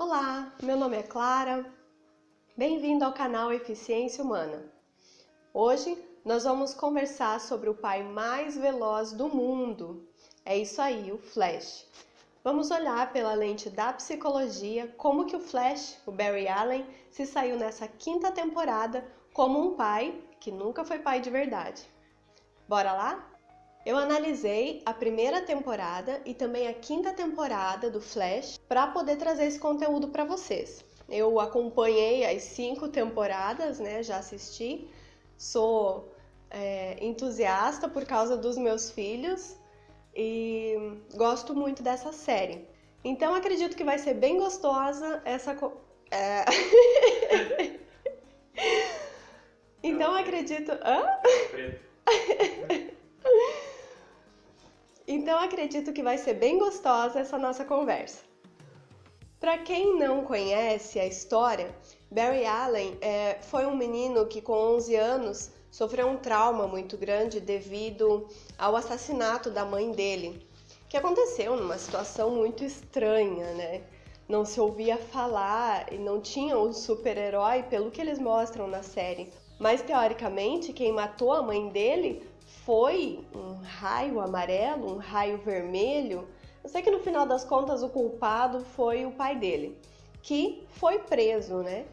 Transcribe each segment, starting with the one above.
Olá, meu nome é Clara, bem-vindo ao canal Eficiência Humana. Hoje nós vamos conversar sobre o pai mais veloz do mundo. É isso aí, o Flash. Vamos olhar pela lente da psicologia como que o Flash, o Barry Allen, se saiu nessa quinta temporada como um pai que nunca foi pai de verdade. Bora lá? Eu analisei a primeira temporada e também a quinta temporada do Flash para poder trazer esse conteúdo para vocês. Eu acompanhei as 5 temporadas, né? Já assisti, sou entusiasta por causa dos meus filhos e gosto muito dessa série. Então acredito que vai ser bem gostosa essa... Então acredito... Então acredito que vai ser bem gostosa essa nossa conversa. Para quem não conhece a história, Barry Allen foi um menino que com 11 anos sofreu um trauma muito grande devido ao assassinato da mãe dele, que aconteceu numa situação muito estranha, né? Não se ouvia falar e não tinha um super-herói pelo que eles mostram na série. Mas teoricamente quem matou a mãe dele foi um raio amarelo, um raio vermelho. Eu sei que no final das contas o culpado foi o pai dele, que foi preso, né?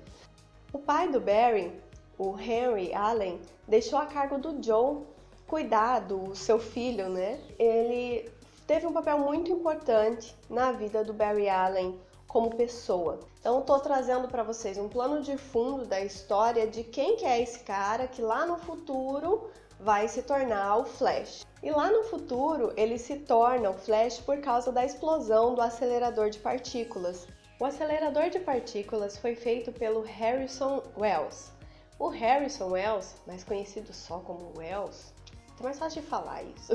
O pai do Barry, o Henry Allen, deixou a cargo do Joe cuidar do seu filho, né? Ele teve um papel muito importante na vida do Barry Allen como pessoa. Então eu tô trazendo para vocês um plano de fundo da história de quem que é esse cara que lá no futuro vai se tornar o Flash. E lá no futuro ele se torna o Flash por causa da explosão do acelerador de partículas. O acelerador de partículas foi feito pelo Harrison Wells. O Harrison Wells, mais conhecido só como Wells, é mais fácil de falar isso.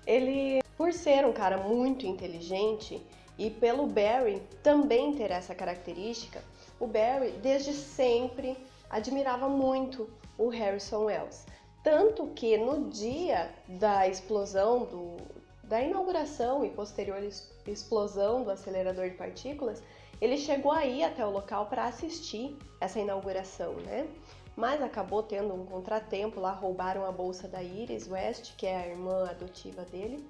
Ele, por ser um cara muito inteligente e pelo Barry também ter essa característica, o Barry desde sempre admirava muito o Harrison Wells. Tanto que no dia da explosão, da inauguração e posterior explosão do acelerador de partículas, ele chegou aí até o local para assistir essa inauguração, né? Mas acabou tendo um contratempo, lá roubaram a bolsa da Iris West, que é a irmã adotiva dele,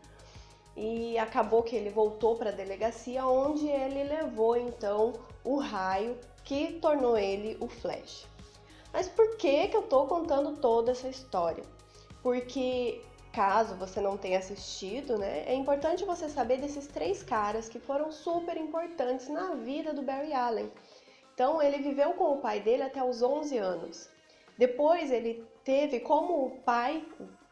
e acabou que ele voltou para a delegacia, onde ele levou então o raio que tornou ele o Flash. Mas por que eu tô contando toda essa história? Porque, caso você não tenha assistido, né, é importante você saber desses 3 caras que foram super importantes na vida do Barry Allen. Então, ele viveu com o pai dele até os 11 anos. Depois, ele teve como o pai,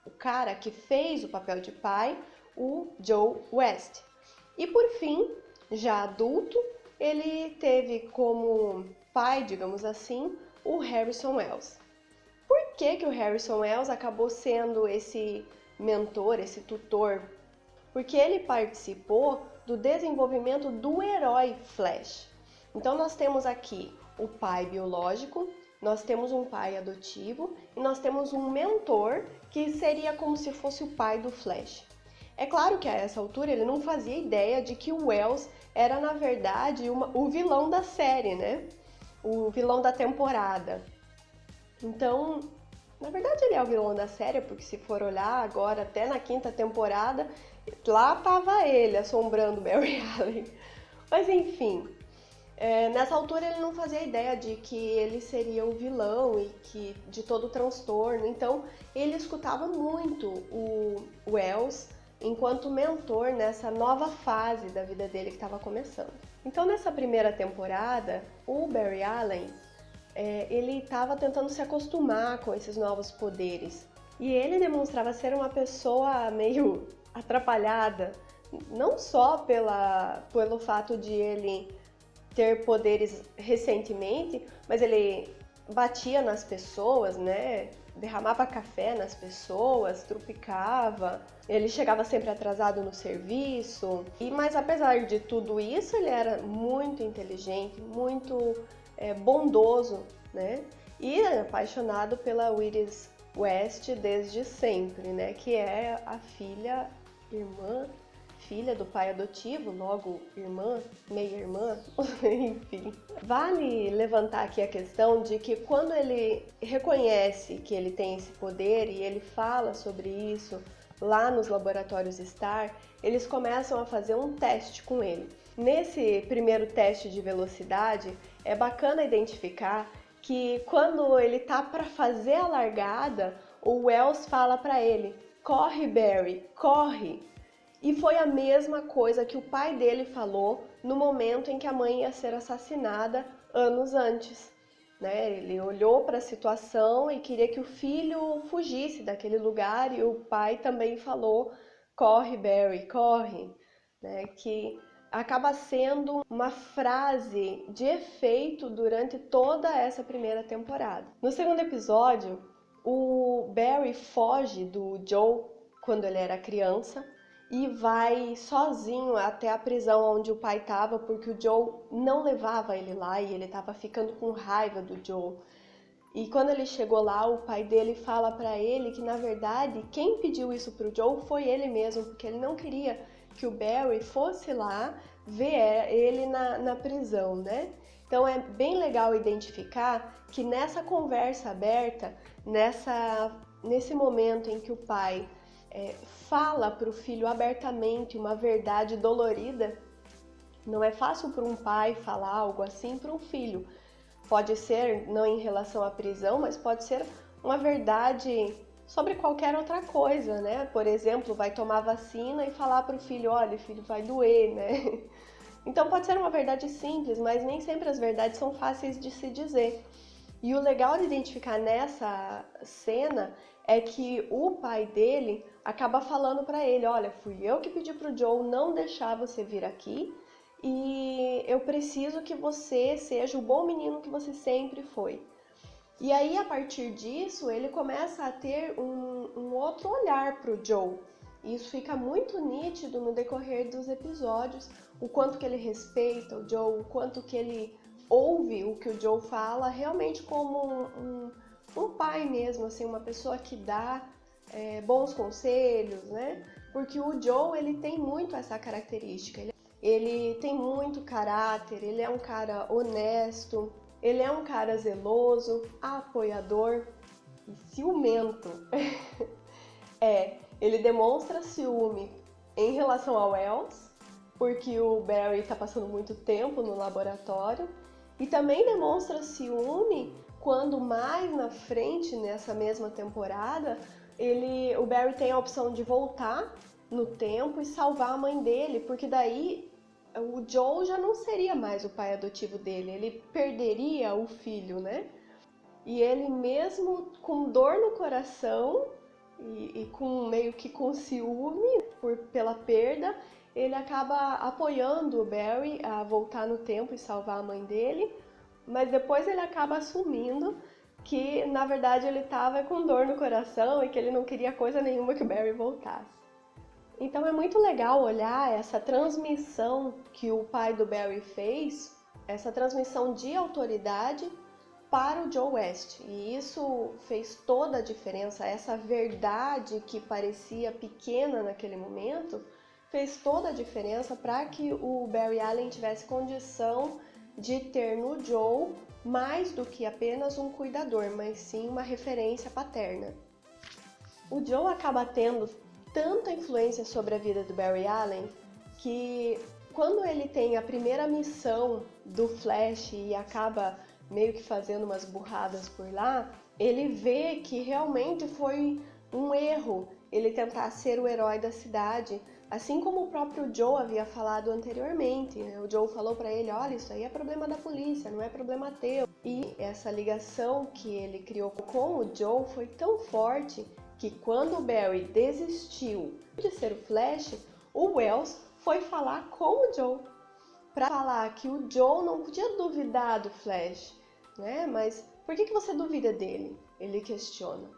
o cara que fez o papel de pai, o Joe West. E, por fim, já adulto, ele teve como pai, digamos assim, o Harrison Wells. Por que o Harrison Wells acabou sendo esse mentor, esse tutor? Porque ele participou do desenvolvimento do herói Flash. Então nós temos aqui o pai biológico, nós temos um pai adotivo e nós temos um mentor que seria como se fosse o pai do Flash. É claro que a essa altura ele não fazia ideia de que o Wells era na verdade o vilão da série, né? O vilão da temporada. Então, na verdade ele é o vilão da série, porque se for olhar agora até na quinta temporada, lá tava ele assombrando Barry Allen. Mas enfim, nessa altura ele não fazia ideia de que ele seria o vilão e que de todo o transtorno. Então ele escutava muito o Wells enquanto mentor nessa nova fase da vida dele que estava começando. Então nessa primeira temporada, o Barry Allen, ele estava tentando se acostumar com esses novos poderes. E ele demonstrava ser uma pessoa meio atrapalhada, não só pelo fato de ele ter poderes recentemente, mas ele batia nas pessoas, né? Derramava café nas pessoas, trupicava, ele chegava sempre atrasado no serviço. Mas apesar de tudo isso, ele era muito inteligente, muito bondoso, né? E apaixonado pela Iris West desde sempre, né? Que é a filha, irmã filha do pai adotivo, logo irmã, meia-irmã, enfim. Vale levantar aqui a questão de que quando ele reconhece que ele tem esse poder e ele fala sobre isso lá nos laboratórios STAR, eles começam a fazer um teste com ele. Nesse primeiro teste de velocidade, é bacana identificar que quando ele tá para fazer a largada, o Wells fala para ele: corre, Barry, corre! E foi a mesma coisa que o pai dele falou no momento em que a mãe ia ser assassinada anos antes. Né? Ele olhou para a situação e queria que o filho fugisse daquele lugar e o pai também falou: corre, Barry, corre! Né? Que acaba sendo uma frase de efeito durante toda essa primeira temporada. No segundo episódio, o Barry foge do Joe quando ele era criança e vai sozinho até a prisão onde o pai estava, porque o Joe não levava ele lá e ele estava ficando com raiva do Joe. E quando ele chegou lá, o pai dele fala para ele que, na verdade, quem pediu isso para o Joe foi ele mesmo, porque ele não queria que o Barry fosse lá ver ele na prisão, né? Então é bem legal identificar que nessa conversa aberta, nesse momento em que o pai fala para o filho abertamente uma verdade dolorida, não é fácil para um pai falar algo assim para um filho. Pode ser não em relação à prisão, mas pode ser uma verdade sobre qualquer outra coisa, né? Por exemplo, vai tomar vacina e falar para o filho: olha, filho, vai doer, né? Então pode ser uma verdade simples, mas nem sempre as verdades são fáceis de se dizer. E o legal de identificar nessa cena é que o pai dele acaba falando para ele: olha, fui eu que pedi pro Joe não deixar você vir aqui e eu preciso que você seja o bom menino que você sempre foi. E aí, a partir disso, ele começa a ter um outro olhar pro Joe. E isso fica muito nítido no decorrer dos episódios, o quanto que ele respeita o Joe, o quanto que ele ouve o que o Joe fala, realmente como um pai mesmo, assim, uma pessoa que dá bons conselhos, né? Porque o Joe, ele tem muito essa característica, ele tem muito caráter, ele é um cara honesto, ele é um cara zeloso, apoiador e ciumento. Ele demonstra ciúme em relação ao Wells, porque o Barry está passando muito tempo no laboratório, e também demonstra ciúme quando mais na frente, nessa mesma temporada, o Barry tem a opção de voltar no tempo e salvar a mãe dele, porque daí o Joe já não seria mais o pai adotivo dele, ele perderia o filho, né? E ele mesmo com dor no coração e com meio que com ciúme pela perda, ele acaba apoiando o Barry a voltar no tempo e salvar a mãe dele, mas depois ele acaba assumindo que na verdade ele estava com dor no coração e que ele não queria coisa nenhuma que o Barry voltasse. Então é muito legal olhar essa transmissão que o pai do Barry fez, essa transmissão de autoridade para o Joe West. E isso fez toda a diferença, essa verdade que parecia pequena naquele momento, fez toda a diferença para que o Barry Allen tivesse condição de ter no Joe mais do que apenas um cuidador, mas sim uma referência paterna. O Joe acaba tendo tanta influência sobre a vida do Barry Allen que quando ele tem a primeira missão do Flash e acaba meio que fazendo umas burradas por lá, ele vê que realmente foi um erro ele tentar ser o herói da cidade, assim como o próprio Joe havia falado anteriormente, né? O Joe falou para ele: olha, isso aí é problema da polícia, não é problema teu. E essa ligação que ele criou com o Joe foi tão forte que quando o Barry desistiu de ser o Flash, o Wells foi falar com o Joe para falar que o Joe não podia duvidar do Flash, né? Mas por que você duvida dele? Ele questiona.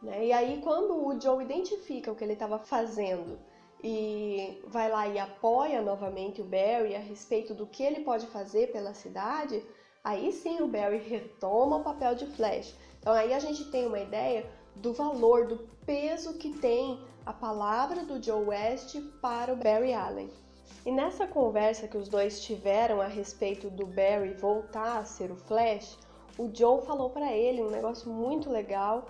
Né? E aí quando o Joe identifica o que ele estava fazendo e vai lá e apoia novamente o Barry a respeito do que ele pode fazer pela cidade, aí sim o Barry retoma o papel de Flash. Então aí a gente tem uma ideia do valor, do peso que tem a palavra do Joe West para o Barry Allen. E nessa conversa que os dois tiveram a respeito do Barry voltar a ser o Flash, o Joe falou para ele um negócio muito legal,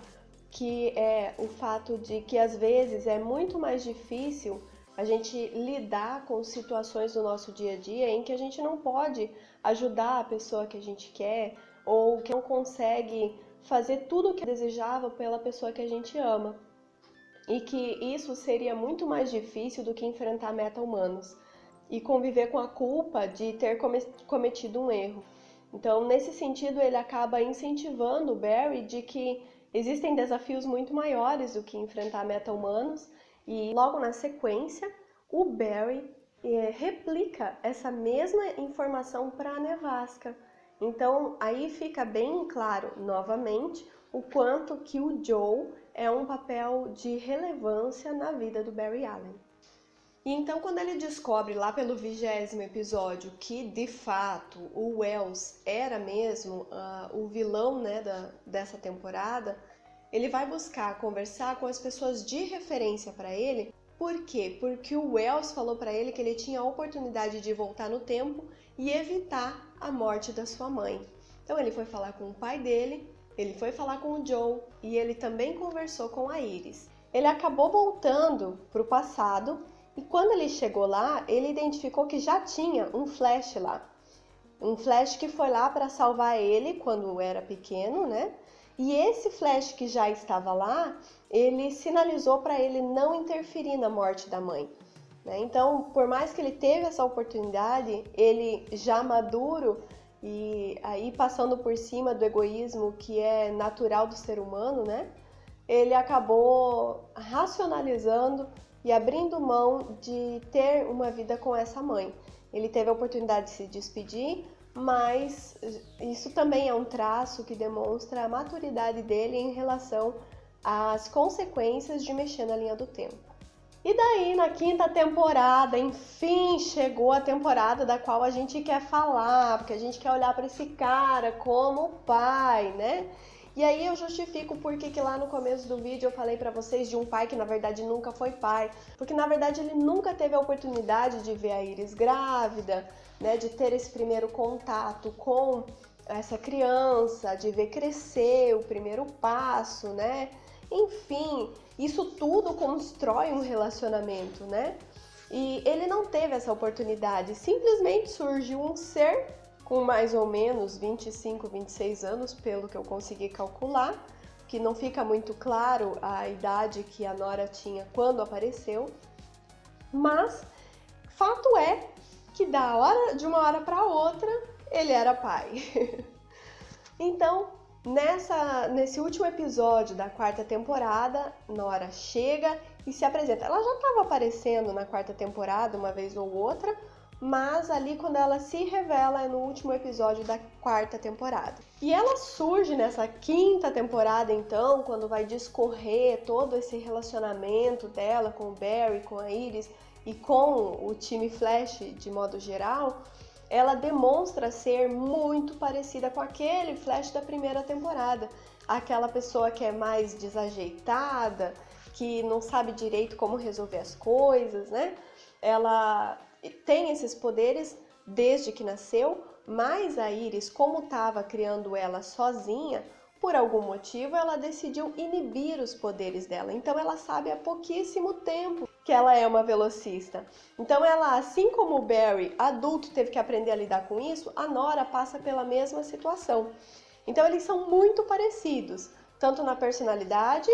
que é o fato de que às vezes é muito mais difícil a gente lidar com situações do nosso dia a dia em que a gente não pode ajudar a pessoa que a gente quer ou que não consegue fazer tudo o que desejava pela pessoa que a gente ama. E que isso seria muito mais difícil do que enfrentar meta-humanos e conviver com a culpa de ter cometido um erro. Então, nesse sentido, ele acaba incentivando o Barry de que existem desafios muito maiores do que enfrentar meta-humanos, e logo na sequência, o Barry replica essa mesma informação para a Nevasca. Então, aí fica bem claro, novamente, o quanto que o Joe é um papel de relevância na vida do Barry Allen. E então, quando ele descobre lá pelo 20º episódio que, de fato, o Wells era mesmo o vilão, né, dessa temporada, ele vai buscar conversar com as pessoas de referência para ele. Por quê? Porque o Wells falou para ele que ele tinha a oportunidade de voltar no tempo e evitar a morte da sua mãe. Então ele foi falar com o pai dele, ele foi falar com o Joe e ele também conversou com a Iris. Ele acabou voltando para o passado e quando ele chegou lá, ele identificou que já tinha um Flash lá. Um Flash que foi lá para salvar ele quando era pequeno, né? E esse Flash que já estava lá, ele sinalizou para ele não interferir na morte da mãe, né? Então, por mais que ele teve essa oportunidade, ele já maduro e aí passando por cima do egoísmo que é natural do ser humano, né? Ele acabou racionalizando e abrindo mão de ter uma vida com essa mãe. Ele teve a oportunidade de se despedir, mas isso também é um traço que demonstra a maturidade dele em relação às consequências de mexer na linha do tempo. E daí, na 5ª temporada, enfim, chegou a temporada da qual a gente quer falar, porque a gente quer olhar para esse cara como pai, né? E aí eu justifico porque que lá no começo do vídeo eu falei pra vocês de um pai que na verdade nunca foi pai, porque na verdade ele nunca teve a oportunidade de ver a Iris grávida, né, de ter esse primeiro contato com essa criança, de ver crescer o primeiro passo, né? Enfim, isso tudo constrói um relacionamento, né? E ele não teve essa oportunidade, simplesmente surgiu um ser com mais ou menos 25, 26 anos, pelo que eu consegui calcular, que não fica muito claro a idade que a Nora tinha quando apareceu, mas fato é que de uma hora para outra ele era pai. Então, nesse último episódio da 4ª temporada, Nora chega e se apresenta. Ela já estava aparecendo na 4ª temporada uma vez ou outra, mas ali quando ela se revela é no último episódio da 4ª temporada. E ela surge nessa 5ª temporada então, quando vai discorrer todo esse relacionamento dela com o Barry, com a Iris e com o time Flash de modo geral. Ela demonstra ser muito parecida com aquele Flash da 1ª temporada. Aquela pessoa que é mais desajeitada, que não sabe direito como resolver as coisas, né? Ela tem esses poderes desde que nasceu, mas a Iris, como estava criando ela sozinha, por algum motivo ela decidiu inibir os poderes dela. Então ela sabe há pouquíssimo tempo que ela é uma velocista. Então ela, assim como o Barry, adulto, teve que aprender a lidar com isso, a Nora passa pela mesma situação. Então eles são muito parecidos, tanto na personalidade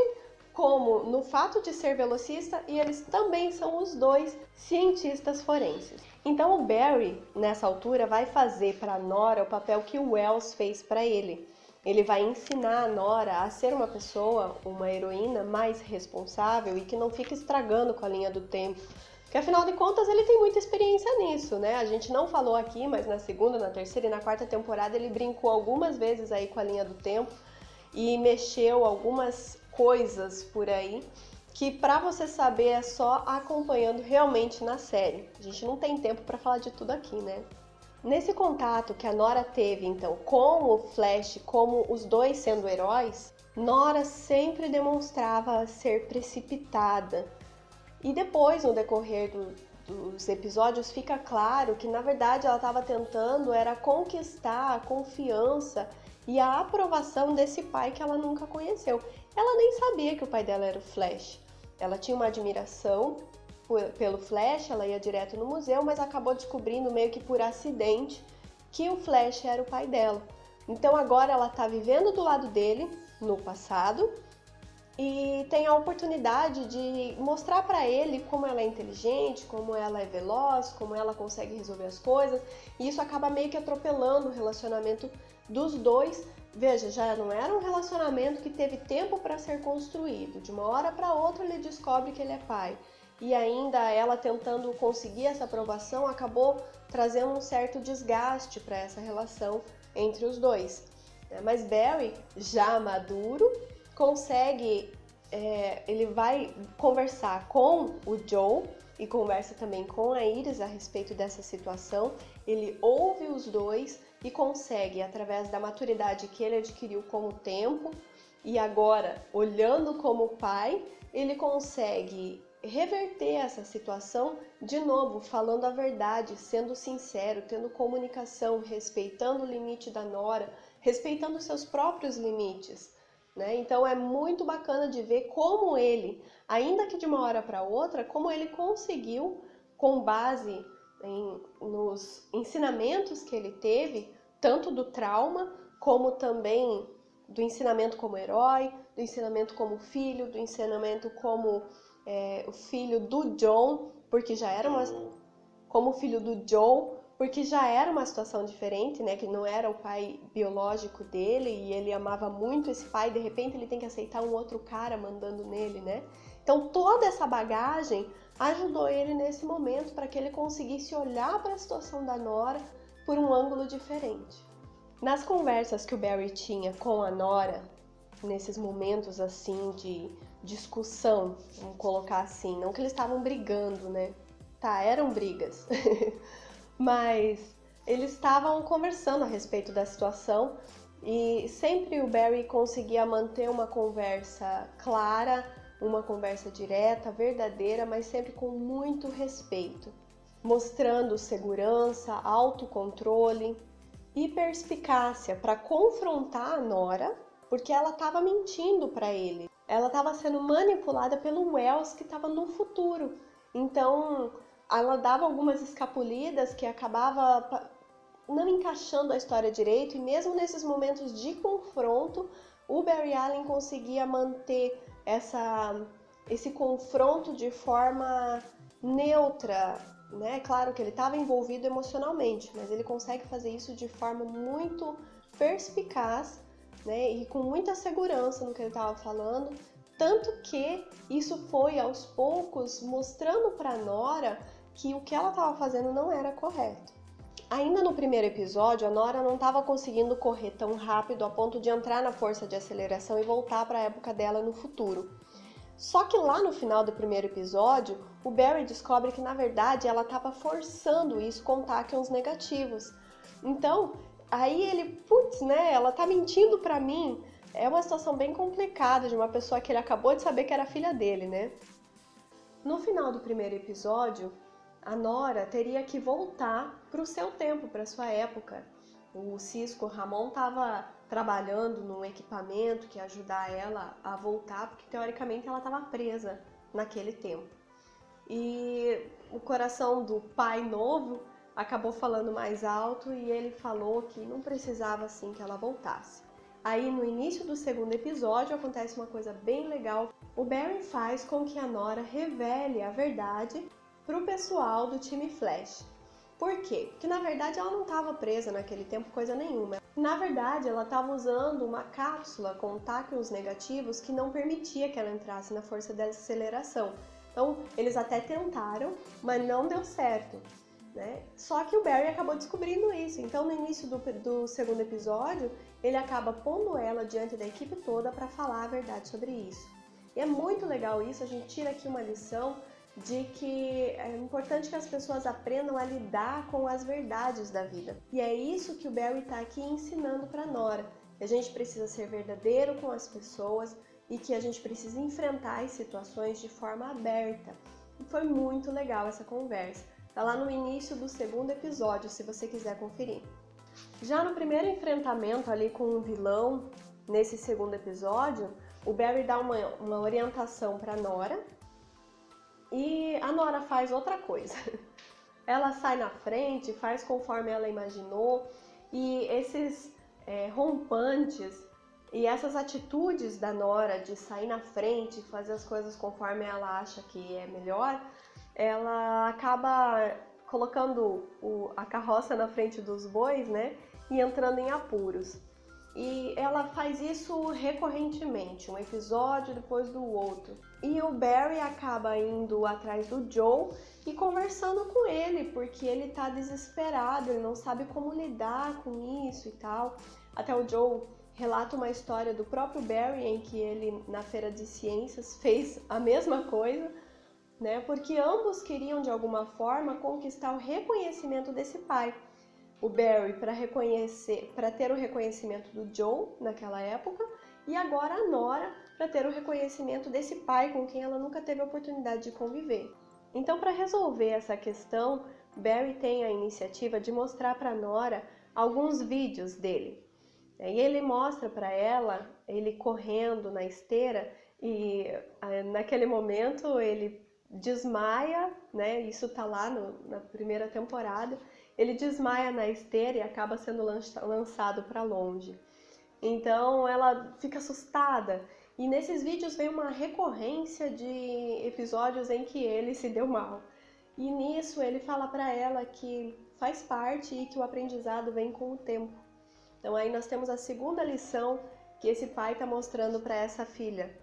como no fato de ser velocista, e eles também são os dois cientistas forenses. Então o Barry, nessa altura, vai fazer para Nora o papel que o Wells fez para ele. Ele vai ensinar a Nora a ser uma pessoa, uma heroína mais responsável e que não fica estragando com a linha do tempo. Porque afinal de contas ele tem muita experiência nisso, né? A gente não falou aqui, mas na 2ª, na 3ª e na 4ª temporada ele brincou algumas vezes aí com a linha do tempo e mexeu algumas coisas por aí que pra você saber é só acompanhando realmente na série. A gente não tem tempo pra falar de tudo aqui, né? Nesse contato que a Nora teve, então, com o Flash, como os dois sendo heróis, Nora sempre demonstrava ser precipitada. E depois, no decorrer dos episódios, fica claro que, na verdade, ela estava tentando era conquistar a confiança e a aprovação desse pai que ela nunca conheceu. Ela nem sabia que o pai dela era o Flash. Ela tinha uma admiração pelo Flash, ela ia direto no museu, mas acabou descobrindo meio que por acidente que o Flash era o pai dela. Então agora ela está vivendo do lado dele, no passado, e tem a oportunidade de mostrar para ele como ela é inteligente, como ela é veloz, como ela consegue resolver as coisas, e isso acaba meio que atropelando o relacionamento dos dois. Veja, já não era um relacionamento que teve tempo para ser construído. De uma hora para outra ele descobre que ele é pai. E ainda ela tentando conseguir essa aprovação acabou trazendo um certo desgaste para essa relação entre os dois. Mas Barry, já maduro, consegue, ele vai conversar com o Joe e conversa também com a Iris a respeito dessa situação. Ele ouve os dois e consegue, através da maturidade que ele adquiriu com o tempo e agora olhando como pai, ele consegue reverter essa situação de novo, falando a verdade, sendo sincero, tendo comunicação, respeitando o limite da Nora, respeitando seus próprios limites, né? Então é muito bacana de ver como ele, ainda que de uma hora para outra, como ele conseguiu, com base nos ensinamentos que ele teve, tanto do trauma, como também do ensinamento como herói, do ensinamento como filho, do ensinamento como o filho do John, porque já era como filho do Joe, porque já era uma situação diferente, né? Que não era o pai biológico dele e ele amava muito esse pai, de repente ele tem que aceitar um outro cara mandando nele, né? Então toda essa bagagem ajudou ele nesse momento para que ele conseguisse olhar para a situação da Nora por um ângulo diferente. Nas conversas que o Barry tinha com a Nora, nesses momentos assim de discussão, vamos colocar assim, não que eles estavam brigando, né? Tá, eram brigas, mas eles estavam conversando a respeito da situação e sempre o Barry conseguia manter uma conversa clara, uma conversa direta, verdadeira, mas sempre com muito respeito, mostrando segurança, autocontrole e perspicácia para confrontar a Nora, porque ela estava mentindo para ele. Ela estava sendo manipulada pelo Wells que estava no futuro. Então, ela dava algumas escapulidas que acabava não encaixando a história direito, e mesmo nesses momentos de confronto, o Barry Allen conseguia manter esse confronto de forma neutra, né? Claro que ele estava envolvido emocionalmente, mas ele consegue fazer isso de forma muito perspicaz, né? E com muita segurança no que ele estava falando, tanto que isso foi aos poucos mostrando para Nora que o que ela estava fazendo não era correto. Ainda no primeiro episódio, a Nora não estava conseguindo correr tão rápido a ponto de entrar na força de aceleração e voltar para a época dela no futuro. Só que lá no final do primeiro episódio, o Barry descobre que na verdade ela estava forçando isso com tachyons negativos. Então, aí ele, putz, né, ela tá mentindo para mim. É uma situação bem complicada de uma pessoa que ele acabou de saber que era filha dele, né? No final do primeiro episódio, a Nora teria que voltar para o seu tempo, para sua época. O Cisco Ramon estava trabalhando num equipamento que ia ajudar ela a voltar, porque teoricamente ela estava presa naquele tempo. E o coração do pai novo acabou falando mais alto e ele falou que não precisava assim que ela voltasse. Aí no início do segundo episódio acontece uma coisa bem legal. O Barry faz com que a Nora revele a verdade para o pessoal do time Flash. Por quê? Porque na verdade ela não estava presa naquele tempo coisa nenhuma. Na verdade ela estava usando uma cápsula com tachyons negativos que não permitia que ela entrasse na força de aceleração. Então eles até tentaram, mas não deu certo, né? Só que o Barry acabou descobrindo isso. Então no início do segundo episódio ele acaba pondo ela diante da equipe toda para falar a verdade sobre isso. E é muito legal isso, a gente tira aqui uma lição de que é importante que as pessoas aprendam a lidar com as verdades da vida. E é isso que o Barry está aqui ensinando para Nora. que a gente precisa ser verdadeiro com as pessoas e que a gente precisa enfrentar as situações de forma aberta. E foi muito legal essa conversa. Tá lá no início do segundo episódio, se você quiser conferir. Já no primeiro enfrentamento ali com o vilão, nesse segundo episódio, o Barry dá uma orientação para Nora e a Nora faz outra coisa. Ela sai na frente, faz conforme ela imaginou e esses rompantes e essas atitudes da Nora de sair na frente, fazer as coisas conforme ela acha que é melhor, ela acaba colocando a carroça na frente dos bois, né? E entrando em apuros. E ela faz isso recorrentemente, um episódio depois do outro. E o Barry acaba indo atrás do Joe e conversando com ele, porque ele tá desesperado, ele não sabe como lidar com isso e tal. Até o Joe relata uma história do próprio Barry em que ele, na feira de ciências, fez a mesma coisa, né? Porque ambos queriam de alguma forma conquistar o reconhecimento desse pai. O Barry para ter o reconhecimento do Joe naquela época e agora a Nora para ter o reconhecimento desse pai com quem ela nunca teve a oportunidade de conviver. Então, para resolver essa questão, Barry tem a iniciativa de mostrar para Nora alguns vídeos dele. E ele mostra para ela ele correndo na esteira e naquele momento ele desmaia, né? Isso tá lá na primeira temporada. Ele desmaia na esteira e acaba sendo lançado para longe. Então ela fica assustada. E nesses vídeos vem uma recorrência de episódios em que ele se deu mal. E nisso ele fala para ela que faz parte e que o aprendizado vem com o tempo. Então aí nós temos a segunda lição que esse pai está mostrando para essa filha,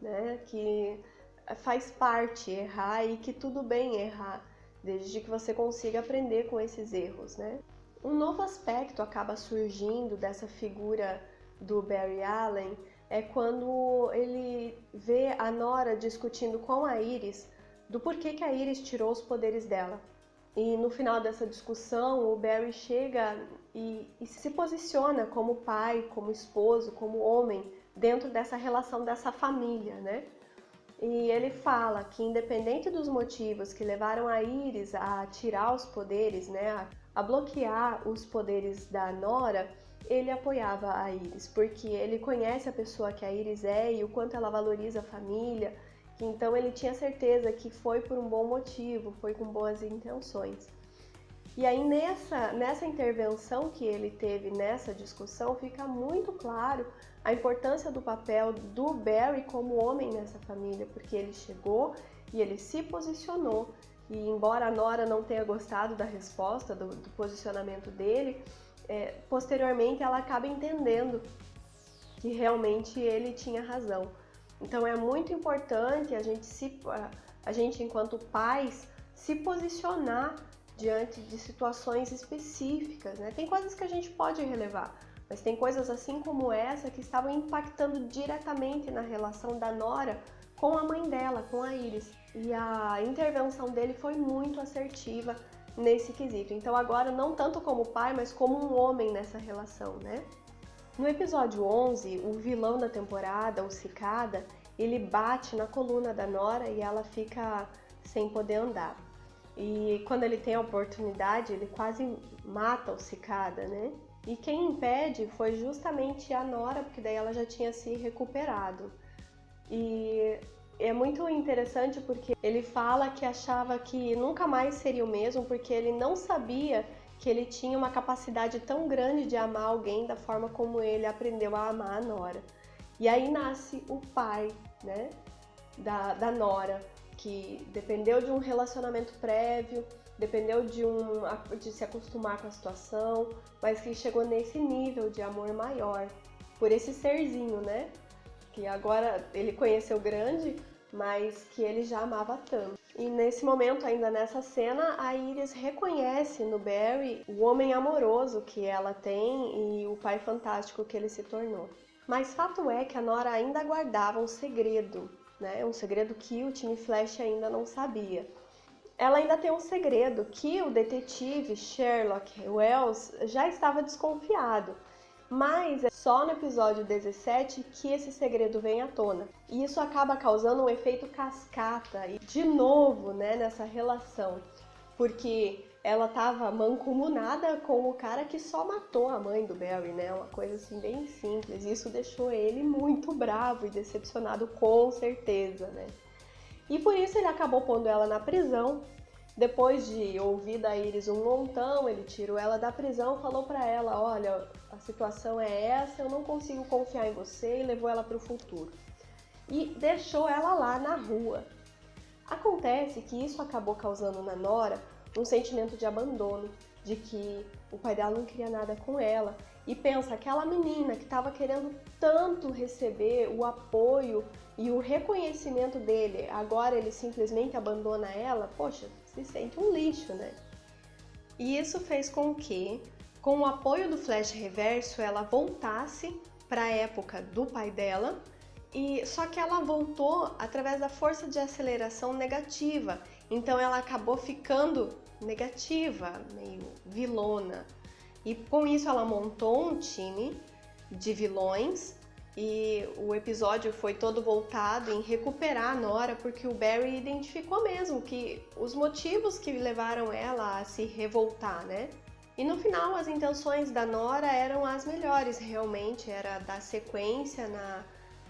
né? Que faz parte errar e que tudo bem errar, desde que você consiga aprender com esses erros, né? Um novo aspecto acaba surgindo dessa figura do Barry Allen é quando ele vê a Nora discutindo com a Iris do porquê que a Iris tirou os poderes dela. E no final dessa discussão, o Barry chega e se posiciona como pai, como esposo, como homem dentro dessa relação dessa família, né? E ele fala que independente dos motivos que levaram a Iris a tirar os poderes, né, a bloquear os poderes da Nora, ele apoiava a Iris, porque ele conhece a pessoa que a Iris é e o quanto ela valoriza a família. Então ele tinha certeza que foi por um bom motivo, foi com boas intenções. E aí nessa intervenção que ele teve nessa discussão, fica muito claro a importância do papel do Barry como homem nessa família, porque ele chegou e ele se posicionou. E embora a Nora não tenha gostado da resposta, do posicionamento dele, posteriormente ela acaba entendendo que realmente ele tinha razão. Então é muito importante a gente enquanto pais, se posicionar diante de situações específicas, né? Tem coisas que a gente pode relevar, mas tem coisas assim como essa que estavam impactando diretamente na relação da Nora com a mãe dela, com a Iris. E a intervenção dele foi muito assertiva nesse quesito. Então agora não tanto como pai, mas como um homem nessa relação, né? No episódio 11, o vilão da temporada, o Cicada, ele bate na coluna da Nora e ela fica sem poder andar. E quando ele tem a oportunidade, ele quase mata o Cicada, né? E quem impede foi justamente a Nora, porque daí ela já tinha se recuperado. E é muito interessante porque ele fala que achava que nunca mais seria o mesmo, porque ele não sabia que ele tinha uma capacidade tão grande de amar alguém da forma como ele aprendeu a amar a Nora. E aí nasce o pai, né, da Nora, que dependeu de um relacionamento prévio, dependeu de se acostumar com a situação, mas que chegou nesse nível de amor maior por esse serzinho, né, que agora ele conheceu grande, mas que ele já amava tanto. E nesse momento, ainda nessa cena, a Iris reconhece no Barry o homem amoroso que ela tem e o pai fantástico que ele se tornou. Mas fato é que a Nora ainda guardava um segredo, né? Um segredo que o time Flash ainda não sabia. Ela ainda tem um segredo que o detetive Sherlock Wells já estava desconfiado. Mas é só no episódio 17 que esse segredo vem à tona. E isso acaba causando um efeito cascata, e de novo, né, nessa relação. Porque ela estava mancomunada com o cara que só matou a mãe do Barry, né? Uma coisa assim bem simples. Isso deixou ele muito bravo e decepcionado, com certeza, né? E por isso ele acabou pondo ela na prisão. Depois de ouvir da Iris um montão, ele tirou ela da prisão, falou pra ela, olha, a situação é essa, eu não consigo confiar em você, e levou ela pro futuro. E deixou ela lá na rua. Acontece que isso acabou causando na Nora um sentimento de abandono, de que o pai dela não queria nada com ela. E pensa, aquela menina que estava querendo tanto receber o apoio e o reconhecimento dele, agora ele simplesmente abandona ela, poxa, se sente um lixo, né? E isso fez com que, com o apoio do Flash Reverso, ela voltasse para a época do pai dela, e só que ela voltou através da força de aceleração negativa. Então ela acabou ficando negativa, meio vilona. E com isso ela montou um time de vilões e o episódio foi todo voltado em recuperar a Nora, porque o Barry identificou mesmo que os motivos que levaram ela a se revoltar, né? E no final as intenções da Nora eram as melhores, realmente, era dar sequência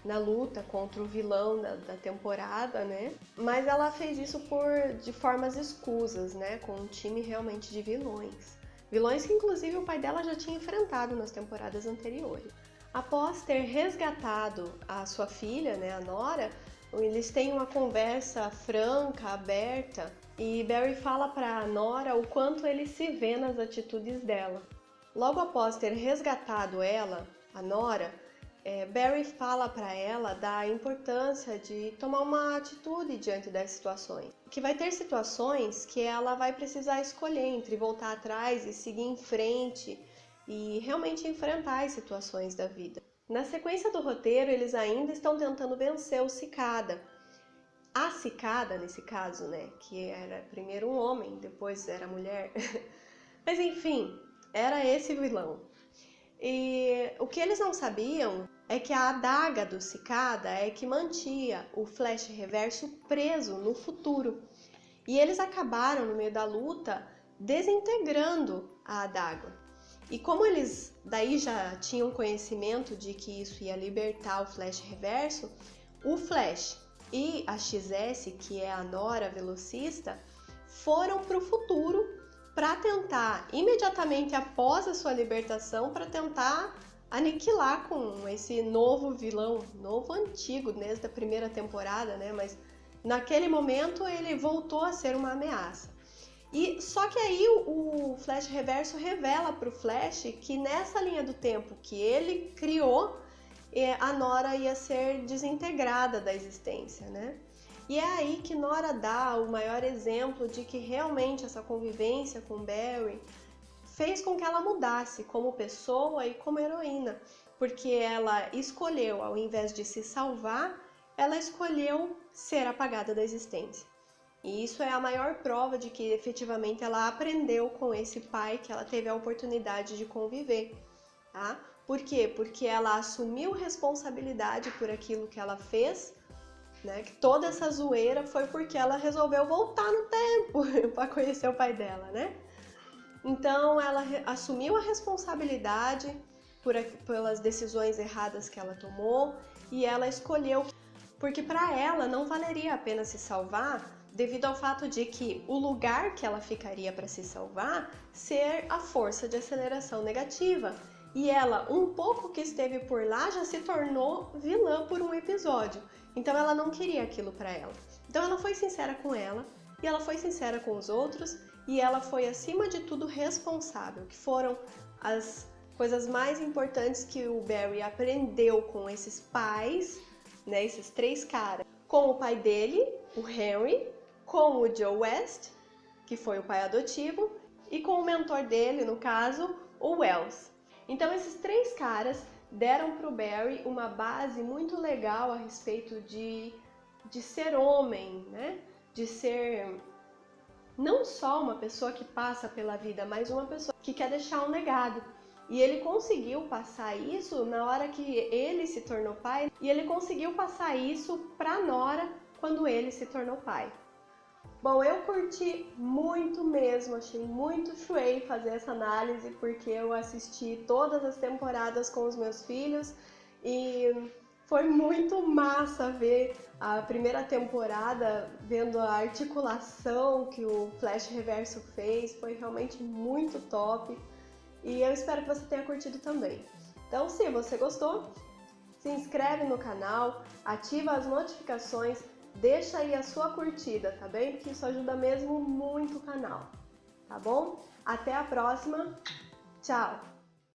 na luta contra o vilão da temporada, né? Mas ela fez isso de formas escusas, né? Com um time realmente de vilões. Vilões que inclusive o pai dela já tinha enfrentado nas temporadas anteriores. Após ter resgatado a sua filha, né, a Nora, eles têm uma conversa franca, aberta, e Barry fala para Nora o quanto ele se vê nas atitudes dela. Logo após ter resgatado ela, a Nora, Barry fala para ela da importância de tomar uma atitude diante das situações. Que vai ter situações que ela vai precisar escolher entre voltar atrás e seguir em frente e realmente enfrentar as situações da vida. Na sequência do roteiro, eles ainda estão tentando vencer o Cicada. A Cicada, nesse caso, né, que era primeiro um homem, depois era mulher. Mas enfim, era esse vilão. E o que eles não sabiam é que a adaga do Cicada é que mantinha o Flash Reverso preso no futuro. E eles acabaram, no meio da luta, desintegrando a adaga. E como eles daí já tinham conhecimento de que isso ia libertar o Flash Reverso, o Flash e a XS, que é a Nora velocista, foram para o futuro para tentar, imediatamente após a sua libertação, para tentar aniquilar com esse novo vilão, novo antigo desde a primeira temporada, né? Mas naquele momento ele voltou a ser uma ameaça. E só que aí o Flash Reverso revela para o Flash que nessa linha do tempo que ele criou, a Nora ia ser desintegrada da existência, né? E é aí que Nora dá o maior exemplo de que realmente essa convivência com Barry fez com que ela mudasse como pessoa e como heroína, porque ela escolheu, ao invés de se salvar, ela escolheu ser apagada da existência. E isso é a maior prova de que efetivamente ela aprendeu com esse pai que ela teve a oportunidade de conviver, tá? Por quê? Porque ela assumiu responsabilidade por aquilo que ela fez, né? Que toda essa zoeira foi porque ela resolveu voltar no tempo para conhecer o pai dela, né? Então ela assumiu a responsabilidade pelas decisões erradas que ela tomou e ela escolheu, porque para ela não valeria a pena se salvar devido ao fato de que o lugar que ela ficaria para se salvar ser a força de aceleração negativa. E ela, um pouco que esteve por lá, já se tornou vilã por um episódio. Então ela não queria aquilo para ela. Então ela foi sincera com ela, e ela foi sincera com os outros, e ela foi acima de tudo responsável, que foram as coisas mais importantes que o Barry aprendeu com esses pais, né, esses três caras. Com o pai dele, o Henry, com o Joe West, que foi o pai adotivo, e com o mentor dele, no caso, o Wells. Então esses três caras deram para o Barry uma base muito legal a respeito de ser homem, né? De ser não só uma pessoa que passa pela vida, mas uma pessoa que quer deixar um legado. E ele conseguiu passar isso na hora que ele se tornou pai, e ele conseguiu passar isso para a nora quando ele se tornou pai. Bom, eu curti muito mesmo, achei muito shuei fazer essa análise, porque eu assisti todas as temporadas com os meus filhos e foi muito massa ver a primeira temporada, vendo a articulação que o Flash Reverso fez, foi realmente muito top e eu espero que você tenha curtido também. Então, se você gostou, se inscreve no canal, ativa as notificações, deixa aí a sua curtida, tá bem? Porque isso ajuda mesmo muito o canal, tá bom? Até a próxima, tchau!